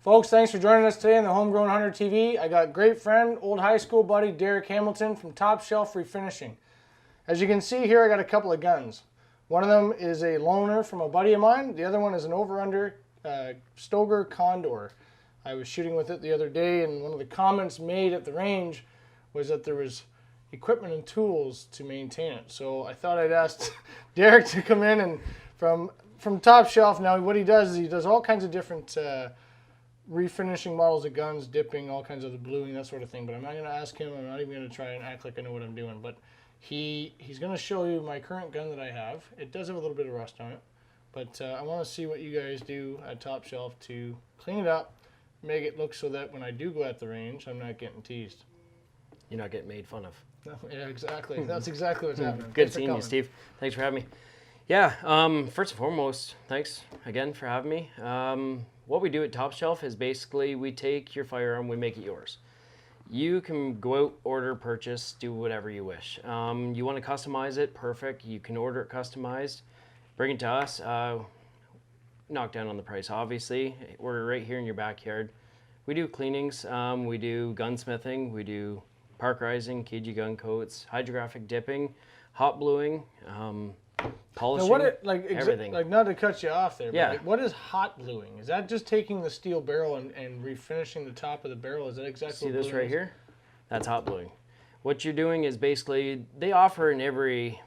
Folks, thanks for joining us today on the Homegrown Hunter TV. I got great friend, old high school buddy, Derek Hamilton from Top Shelf Refinishing. As you can see here, I got a couple of guns. One of them is a loaner from a buddy of mine. The other one is an over-under Stoeger Condor. I was shooting with it the other day, and one of the comments made at the range was that there was equipment and tools to maintain it. So I thought I'd ask Derek to come in and from Top Shelf. Now what he does is he does all kinds of different refinishing models of guns, dipping, all kinds of the bluing, that sort of thing. But I'm not going to ask him. I'm not even going to try and act like I know what I'm doing. But he's going to show you my current gun that I have. It does have a little bit of rust on it. But I want to see what you guys do at Top Shelf to clean it up, make it look so that when I do go at the range, I'm not getting teased. You're not getting made fun of. No, yeah, exactly. That's exactly what's happening. Good seeing you, Steve. Thanks for having me. Yeah, first and foremost, thanks again for having me. What we do at Top Shelf is basically we take your firearm, we make it yours. You can go out, order, purchase, do whatever you wish. You want to customize it, perfect. You can order it customized, bring it to us, knock down on the price, obviously. We're right here in your backyard. We do cleanings, we do gunsmithing, we do parkerizing, KG gun coats, hydrographic dipping, hot bluing, polishing, everything. Like, not to cut you off there, yeah. But what is hot bluing? Is that just taking the steel barrel and refinishing the top of the barrel? Is that exactly See what this right here? That's hot bluing. What you're doing is basically, they offer in every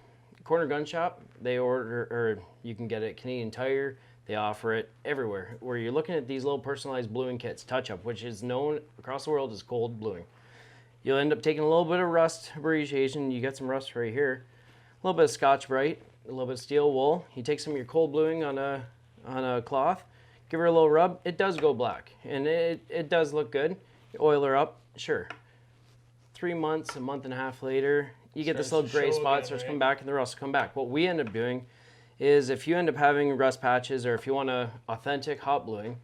corner gun shop, they order, or you can get it at Canadian Tire, they offer it everywhere, where you're looking at these little personalized bluing kits, touch-up, which is known across the world as cold bluing. You'll end up taking a little bit of rust abbreviation, you got some rust right here, a little bit of Scotch-Brite, a little bit of steel wool. You take some of your cold bluing on a cloth, give her a little rub. It does go black, and it does look good. You oil her up, sure. 3 months, a month and a half later, you get this little gray spot, starts to come back, and the rust will come back. What we end up doing is if you end up having rust patches, or if you want a authentic hot bluing,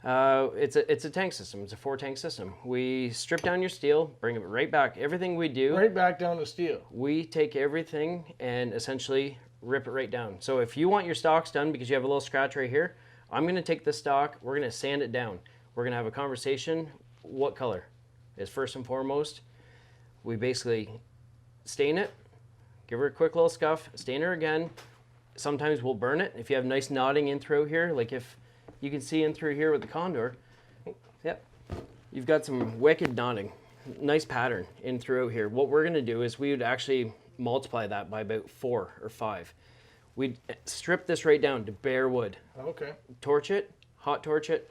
it's a tank system. It's a 4-tank system. We strip down your steel, bring it right back. Everything we do, right back down to steel. We take everything and essentially rip it right down. So if you want your stocks done because you have a little scratch right here, I'm going to take the stock, we're going to sand it down. We're going to have a conversation. What color is first and foremost? We basically stain it, give her a quick little scuff, stain her again. Sometimes we'll burn it. If you have nice knotting in through here, like if you can see in through here with the Condor, yep, you've got some wicked knotting, nice pattern in through here. What we're going to do is we would actually multiply that by about 4 or 5. We'd strip this right down to bare wood. Okay. Torch it, hot torch it,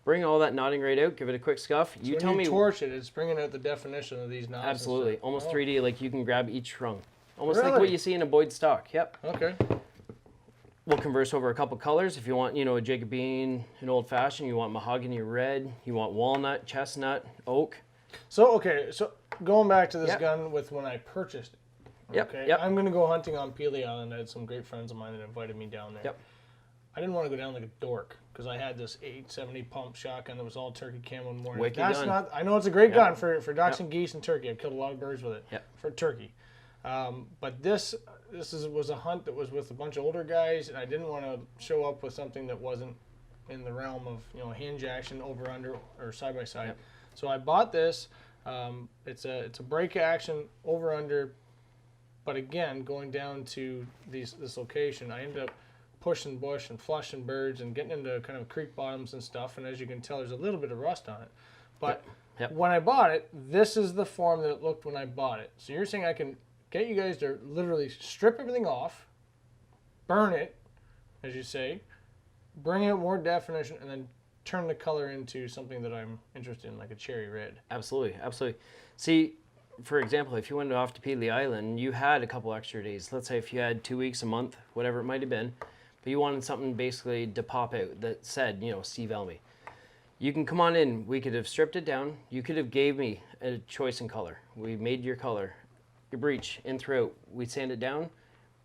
bring all that knotting right out, give it a quick scuff. So you tell me. Torch it, it's bringing out the definition of these knots. Absolutely, almost 3D, like you can grab each rung. Almost like what you see in a Boyd stock, yep. Okay. We'll converse over a couple colors. If you want, a Jacobine, an old fashioned, you want mahogany red, you want walnut, chestnut, oak. So, okay, so going back to this gun with when I purchased it. Okay, yep. I'm going to go hunting on Peely Island. I had some great friends of mine that invited me down there. Yep. I didn't want to go down like a dork because I had this 870 pump shotgun that was all turkey camo and more. Wicked That's gun. not. I know it's a great gun for ducks and geese and turkey. I've killed a lot of birds with it for turkey. But this was a hunt that was with a bunch of older guys, and I didn't want to show up with something that wasn't in the realm of hinge action, over under or side by side. So I bought this. It's a break action over under. But again, going down to this location, I ended up pushing bush and flushing birds and getting into kind of creek bottoms and stuff. And as you can tell, there's a little bit of rust on it. But when I bought it, this is the form that it looked when I bought it. So you're saying I can get you guys to literally strip everything off, burn it, as you say, bring out more definition, and then turn the color into something that I'm interested in, like a cherry red. Absolutely, absolutely. See, for example, if you went off to Peely Island, you had a couple extra days. Let's say if you had 2 weeks, a month, whatever it might have been, but you wanted something basically to pop out that said, Steve Elmy. You can come on in. We could have stripped it down. You could have gave me a choice in color. We made your color, your breech, in throughout. We sand it down,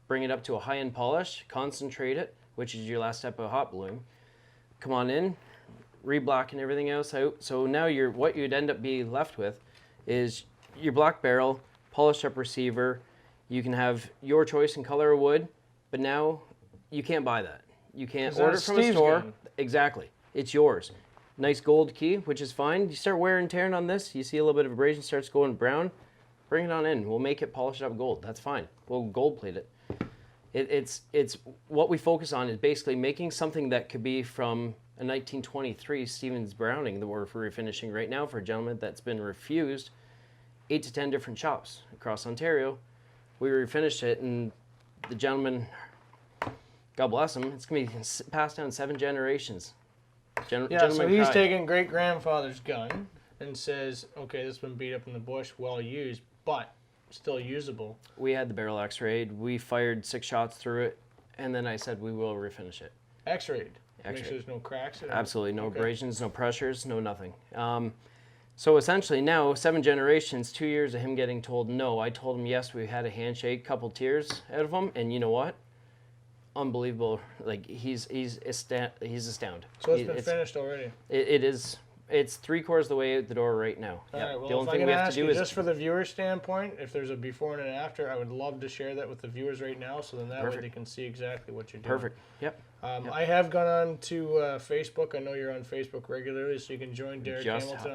bring it up to a high-end polish, concentrate it, which is your last step of hot bluing. Come on in, re-blacken everything else out. So now what you'd end up being left with is your black barrel, polished up receiver. You can have your choice in color of wood, but now you can't buy that. You can't order it from a store. Gun. Exactly. It's yours. Nice gold key, which is fine. You start wear and tearing on this, you see a little bit of abrasion starts going brown, bring it on in. We'll make it polished up gold. That's fine. We'll gold plate it. It's what we focus on is basically making something that could be from a 1923 Stevens Browning that we're refinishing right now for a gentleman that's been refused 8 to 10 different shops across Ontario. We refinished it, and the gentleman, God bless him, it's going to be passed down 7 generations. So he's taking great-grandfather's gun and says, okay, this has been beat up in the bush, well used, but still usable. We had the barrel x-rayed. We fired 6 shots through it, and then I said we will refinish it. X-rayed? Make sure there's no cracks? Absolutely. No abrasions, no pressures, no nothing. So essentially now, 7 generations, 2 years of him getting told no. I told him yes, we had a handshake, couple tears out of him, and you know what? Unbelievable. Like, he's astounded. So it's been finished already? It is. It's 3/4 of the way out the door right now. All right, well, if I can ask you, just for the viewer standpoint, if there's a before and an after, I would love to share that with the viewers right now, so then that way they can see exactly what you're doing. Perfect. Yep. I have gone on to Facebook. I know you're on Facebook regularly, so you can join Derek Hamilton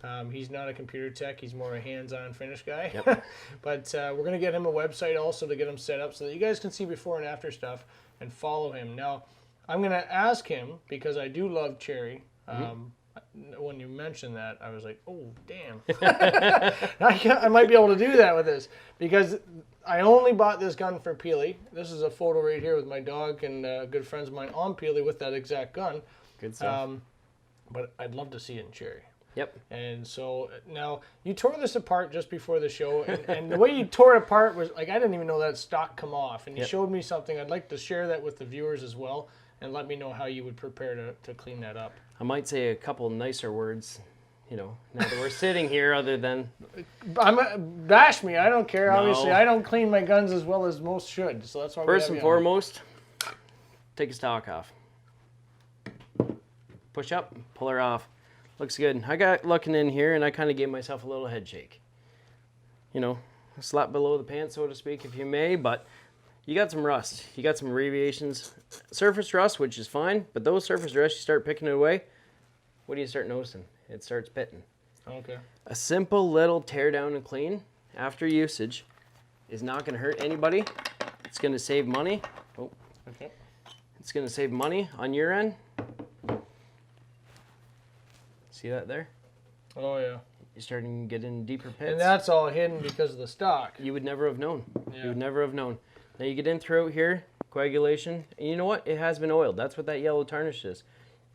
on. He's not a computer tech. He's more a hands-on finish guy. Yep. But we're going to get him a website also to get him set up so that you guys can see before and after stuff and follow him. Now, I'm going to ask him, because I do love cherry. When you mentioned that, I was like, oh, damn. I might be able to do that with this, because I only bought this gun for Peely. This is a photo right here with my dog and good friends of mine on Peely with that exact gun. Good stuff. But I'd love to see it in cherry. Yep. And so now you tore this apart just before the show, and the way you tore it apart was like, I didn't even know that stock come off, and you showed me something. I'd like to share that with the viewers as well, and let me know how you would prepare to clean that up. I might say a couple nicer words, now that we're sitting here, other than... Bash me, I don't care. No. Obviously, I don't clean my guns as well as most should, so that's why First and foremost, take a stock off. Push up, pull her off. Looks good. I got looking in here, and I kind of gave myself a little head shake. A slap below the pants, so to speak, if you may, but you got some rust. You got some abbreviations. Surface rust, which is fine, but those surface rust, you start picking it away, what do you start noticing? It starts pitting. Okay. A simple little tear down and clean after usage is not going to hurt anybody. It's going to save money. Oh. Okay. It's going to save money on your end. See that there? Oh, yeah. You're starting to get in deeper pits. And that's all hidden because of the stock. You would never have known. Yeah. You would never have known. Now you get in through here, coagulation, and you know what? It has been oiled. That's what that yellow tarnish is.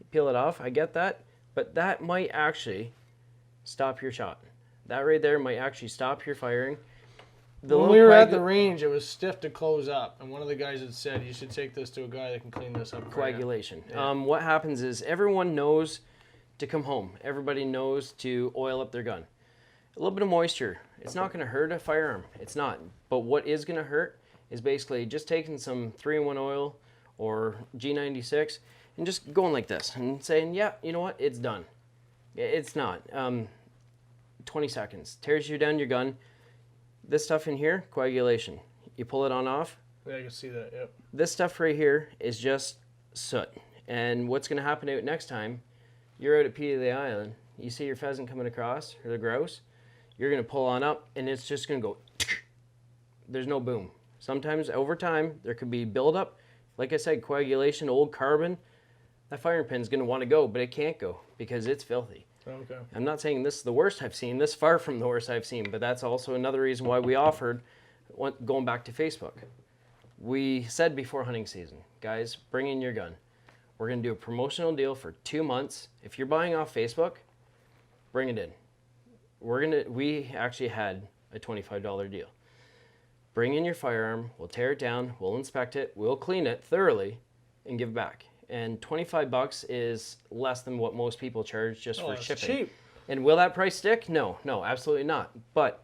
You peel it off, I get that, but that might actually stop your shot. That right there might actually stop your firing. When we were at the range, it was stiff to close up, and one of the guys had said, you should take this to a guy that can clean this up. Coagulation. Yeah. What happens is everyone knows to come home. Everybody knows to oil up their gun. A little bit of moisture. It's not going to hurt a firearm. It's not. But what is going to hurt is basically just taking some 3-in-1 oil or G96 and just going like this and saying, yeah, you know what? It's done. It's not. 20 seconds. Tears you down your gun. This stuff in here, coagulation. You pull it on off. Yeah, I can see that, yep. This stuff right here is just soot. And what's going to happen out next time, you're out at Peely Island, you see your pheasant coming across, or the grouse, you're going to pull on up, and it's just going to go, there's no boom. Sometimes, over time, there could be buildup. Like I said, coagulation, old carbon. That firing pin's going to want to go, but it can't go because it's filthy. Okay. I'm not saying this is the worst I've seen. This is far from the worst I've seen, but that's also another reason why we offered, going back to Facebook. We said before hunting season, guys, bring in your gun. We're going to do a promotional deal for 2 months. If you're buying off Facebook, bring it in. We actually had a $25 deal. Bring in your firearm, we'll tear it down, we'll inspect it, we'll clean it thoroughly, and give it back. And $25 is less than what most people charge just for shipping. Cheap. And will that price stick? No, absolutely not. But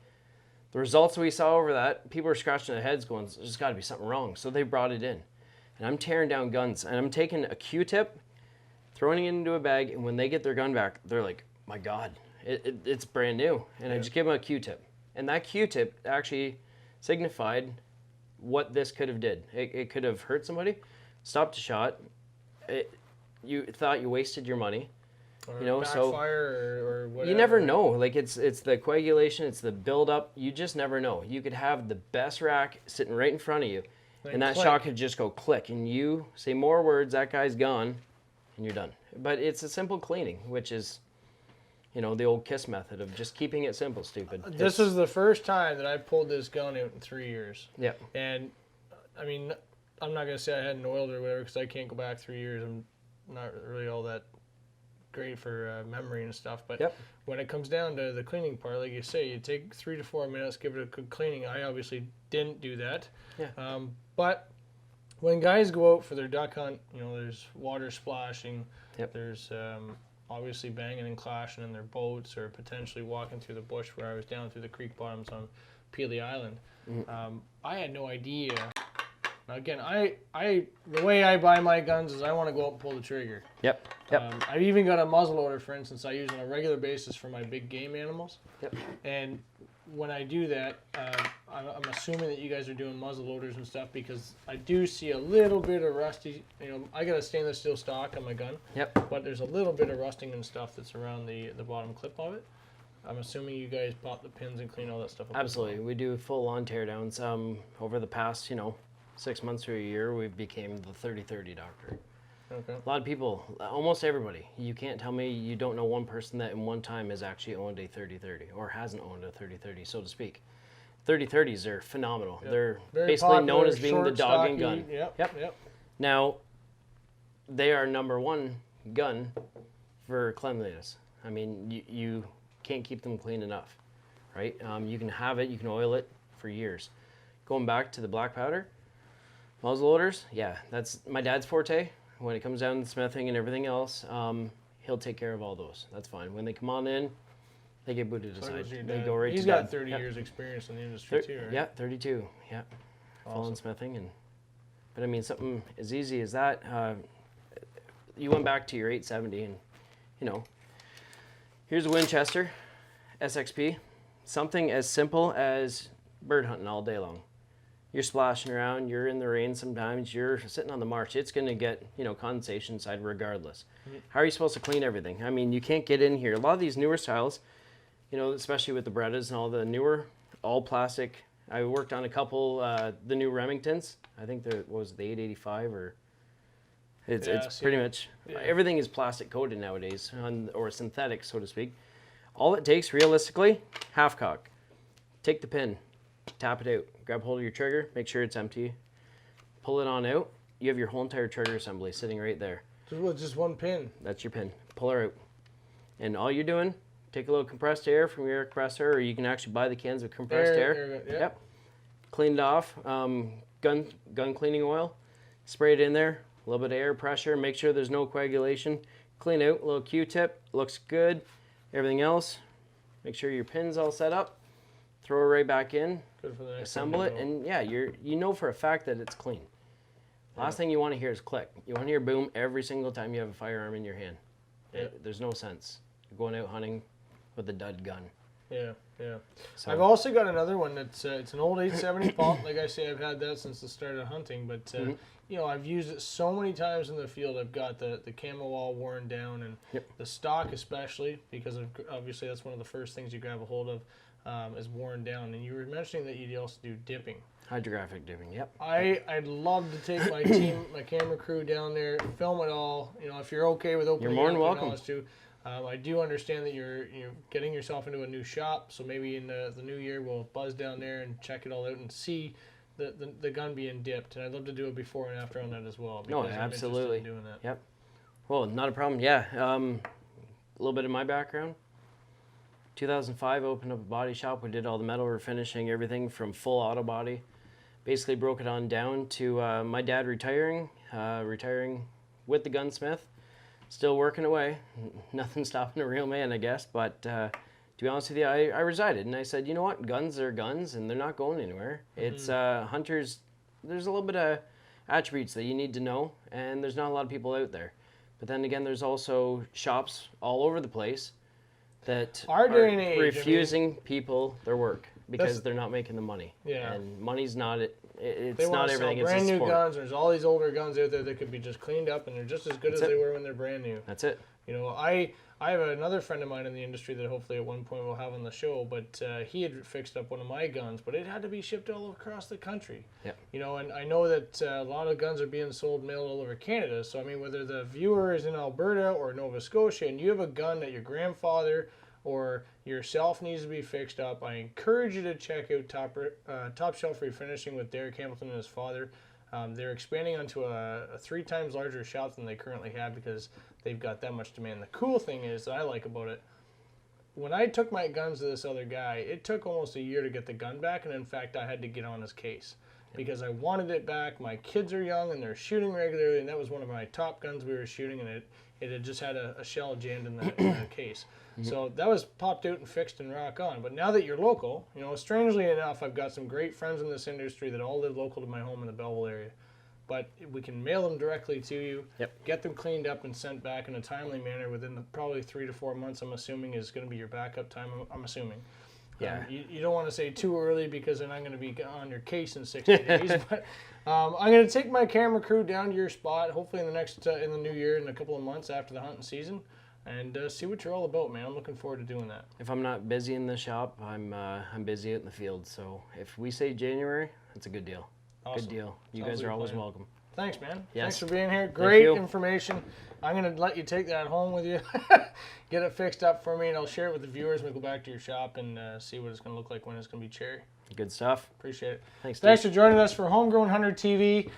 the results we saw over that, people were scratching their heads going, there's got to be something wrong. So they brought it in. And I'm tearing down guns, and I'm taking a Q-tip, throwing it into a bag, and when they get their gun back, they're like, my God, it's brand new. And I just give them a Q-tip. And that Q-tip actually signified what this could have did. It could have hurt somebody, stopped a shot. You thought you wasted your money. or You know, so backfire or whatever. you never know. Like it's the coagulation, it's the buildup. You just never know. You could have the best rack sitting right in front of you, and that click. shot could just go click, and you say more words, that guy's gone, and you're done. But it's a simple cleaning, which is, you know, the old KISS method of just keeping it simple, stupid. This is the first time that I pulled this gun out in 3 years. Yeah. And, I mean, I'm not going to say I hadn't oiled or whatever because I can't go back 3 years. I'm not really all that great for memory and stuff. But when it comes down to the cleaning part, like you say, you take 3 to 4 minutes, give it a good cleaning. I obviously didn't do that. Yeah. But when guys go out for their duck hunt, you know, there's water splashing. There's obviously banging and clashing in their boats or potentially walking through the bush where I was down through the creek bottoms on Peely Island. I had no idea. Now again, the way I buy my guns is I want to go out and pull the trigger. Yep. I've even got a muzzleloader, for instance, I use on a regular basis for my big game animals. And when I do that, I'm assuming that you guys are doing muzzle loaders and stuff because I do see a little bit of rusty. You know, I got a stainless steel stock on my gun. But there's a little bit of rusting and stuff that's around the bottom clip of it. I'm assuming you guys pop the pins and clean all that stuff up. Absolutely, we do full-on teardowns. Over the past, 6 months to a year, we've became the 30-30 doctor. Okay. A lot of people, almost everybody, you can't tell me you don't know one person that in one time has actually owned a 30-30 or hasn't owned a 30-30, so to speak. 30-30s are phenomenal. They're Very basically popular, known as being short, the dog stocky. and gun. Yep. Now, they are #1 gun for cleanliness. I mean, you can't keep them clean enough, right? You can have it, you can oil it for years. Going back to the black powder, muzzleloaders, yeah, that's my dad's forte. When it comes down to smithing and everything else, he'll take care of all those. That's fine. When they come on in, they get booted aside. They go right He's to got dad. 30 years experience in the industry too, right? Yeah, 32. Yeah, full on smithing. But I mean, something as easy as that. You went back to your 870, and here's a Winchester SXP. Something as simple as bird hunting all day long. You're splashing around, you're in the rain sometimes, you're sitting on the marsh. It's going to get, condensation inside regardless. How are you supposed to clean everything? I mean, you can't get in here. A lot of these newer styles, especially with the Berettas and all the newer, all plastic. I worked on a couple, the new Remingtons. I think the 885 or... It's pretty much, everything is plastic coated nowadays, or synthetic, so to speak. All it takes, realistically, half cock. Take the pin, tap it out, grab hold of your trigger, make sure it's empty, pull it on out. You have your whole entire trigger assembly sitting right there. Just one pin. That's your pin. Pull her out. And all you're doing, take a little compressed air from your air compressor, or you can actually buy the cans of compressed air. Yep. Clean it off. Gun cleaning oil. Spray it in there. A little bit of air pressure. Make sure there's no coagulation. Clean out. A little Q-tip. Looks good. Everything else. Make sure your pin's all set up. Throw it right back in. Good for the next assemble it, and yeah, you know for a fact that it's clean. Last thing you want to hear is click. You want to hear boom every single time you have a firearm in your hand. There's no sense. You're going out hunting with a dud gun. Yeah. So, I've also got another one that's it's an old 870 pump. Like I say, I've had that since the start of hunting, but I've used it so many times in the field. I've got the camo all worn down, and the stock especially, because obviously that's one of the first things you grab a hold of, is worn down. And you were mentioning that you also do dipping. Hydrographic dipping, yep. I'd love to take my my camera crew down there, film it all. If you're okay with opening, you're more than welcome. To. I do understand that you're getting yourself into a new shop, so maybe in the new year we'll buzz down there and check it all out and see the gun being dipped. And I'd love to do a before and after on that as well. No, absolutely. I'm interested in doing that. Yep. Well, not a problem. Yeah. A little bit of my background. 2005, opened up a body shop. We did all the metal refinishing, everything from full auto body. Basically broke it on down to my dad retiring with the gunsmith. Still working away. Nothing stopping a real man, I guess. But to be honest with you, I resided. And I said, you know what? Guns are guns, and they're not going anywhere. It's hunters. There's a little bit of attributes that you need to know, and there's not a lot of people out there. But then again, there's also shops all over the place that Our day and age, refusing people their work. because they're not making the money. Yeah. And money's not it. It's They not want to sell everything. It's brand a new sport. guns. There's all these older guns out there that could be just cleaned up, and they're just as good as they were when they're brand new. That's it. You know, I have another friend of mine in the industry that hopefully at one point we'll have on the show, but he had fixed up one of my guns, but it had to be shipped all across the country. Yep. You know, and I know that a lot of guns are being sold, mailed all over Canada. So, I mean, whether the viewer is in Alberta or Nova Scotia and you have a gun that your grandfather or yourself needs to be fixed up, I encourage you to check out Top Shelf Refinishing with Derek Hamilton and his father. They're expanding onto a 3 times larger shop than they currently have because they've got that much demand. The cool thing is that I like about it, when I took my guns to this other guy, it took almost a year to get the gun back, and in fact, I had to get on his case because I wanted it back. My kids are young and they're shooting regularly, and that was one of my top guns we were shooting, and it had just had a shell jammed in that case. So that was popped out and fixed and rock on. But now that you're local, you know, strangely enough, I've got some great friends in this industry that all live local to my home in the Belleville area. But we can mail them directly to you, get them cleaned up and sent back in a timely manner within probably 3 to 4 months, I'm assuming, is going to be your backup time, I'm assuming. Yeah. You don't want to say too early because then I'm going to be on your case in 60 days. But I'm going to take my camera crew down to your spot, hopefully in the new year, in a couple of months after the hunting season, and see what you're all about, man. I'm looking forward to doing that. If I'm not busy in the shop, I'm busy out in the field. So if we say January, that's a good deal. Awesome. Good deal. You Sounds guys like are a always plan. welcome. Thanks, man. Yes. Thanks for being here. Great you. information. I'm going to let you take that home with you. Get it fixed up for me, and I'll share it with the viewers. We'll go back to your shop and see what it's going to look like when it's going to be cherry. Good stuff. Appreciate it. Thanks For joining us for Homegrown Hunter TV.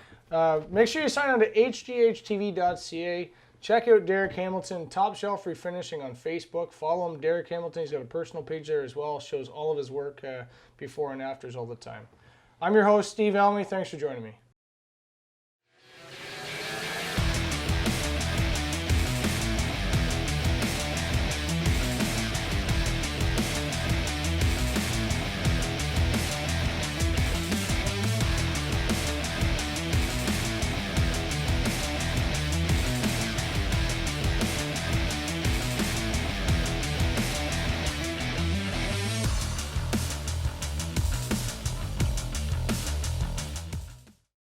Make sure you sign on to hghtv.ca. Check out Derek Hamilton, Top Shelf Refinishing on Facebook. Follow him, Derek Hamilton. He's got a personal page there as well. Shows all of his work before and afters all the time. I'm your host, Steve Elmy. Thanks for joining me.